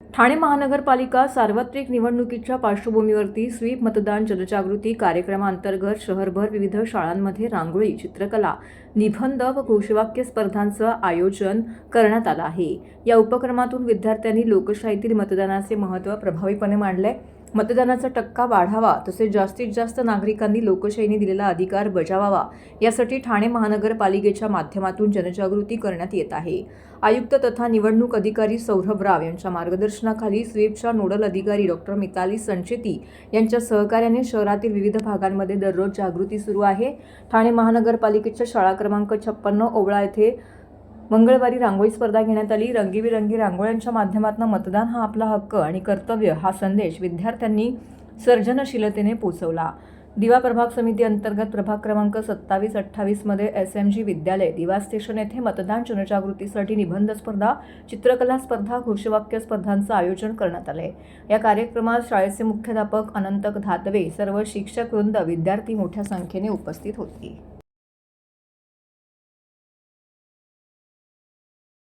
ठाणे महानगरपालिका सार्वत्रिक निवडणुकीच्या पार्श्वभूमीवरती स्वीप मतदान जनजागृती कार्यक्रमांतर्गत शहरभर विविध शाळांमध्ये रांगोळी, चित्रकला, निबंध व घोषवाक्य स्पर्धांचं आयोजन करण्यात आलं आहे. या उपक्रमातून विद्यार्थ्यांनी लोकशाहीतील मतदानाचे महत्त्व प्रभावीपणे मांडले. मतदानाचा टक्का वाढावा तसेच जास्तीत जास्त नागरिकांनी लोकशाहीने दिलेला अधिकार बजावावा यासाठी ठाणे महानगरपालिकेच्या माध्यमातून जनजागृती करण्यात येत आहे. आयुक्त तथा निवडणूक अधिकारी सौरभ राव यांच्या मार्गदर्शनाखाली स्वीपच्या नोडल अधिकारी डॉ. मिताली संचेती यांच्या सहकार्याने शहरातील विविध भागांमध्ये दररोज जागृती सुरू आहे. ठाणे महानगरपालिकेच्या शाळा क्रमांक 56 ओवळा येथे मंगळवारी रांगोळी स्पर्धा घेण्यात आली. रंगीबेरंगी रांगोळ्यांच्या माध्यमातून मतदान हा आपला हक्क आणि कर्तव्य हा संदेश विद्यार्थ्यांनी सर्जनशीलतेने पोचवला. दिवा प्रभाग समिती अंतर्गत प्रभाग क्रमांक 27-28 मध्ये SMG विद्यालय दिवा स्टेशन येथे मतदान जनजागृतीसाठी निबंध स्पर्धा, चित्रकला स्पर्धा, घोषवाक्य स्पर्धांचं आयोजन करण्यात आले. या कार्यक्रमात शाळेचे मुख्याध्यापक अनंत धातवे, सर्व शिक्षक वृंद, विद्यार्थी मोठ्या संख्येने उपस्थित होते.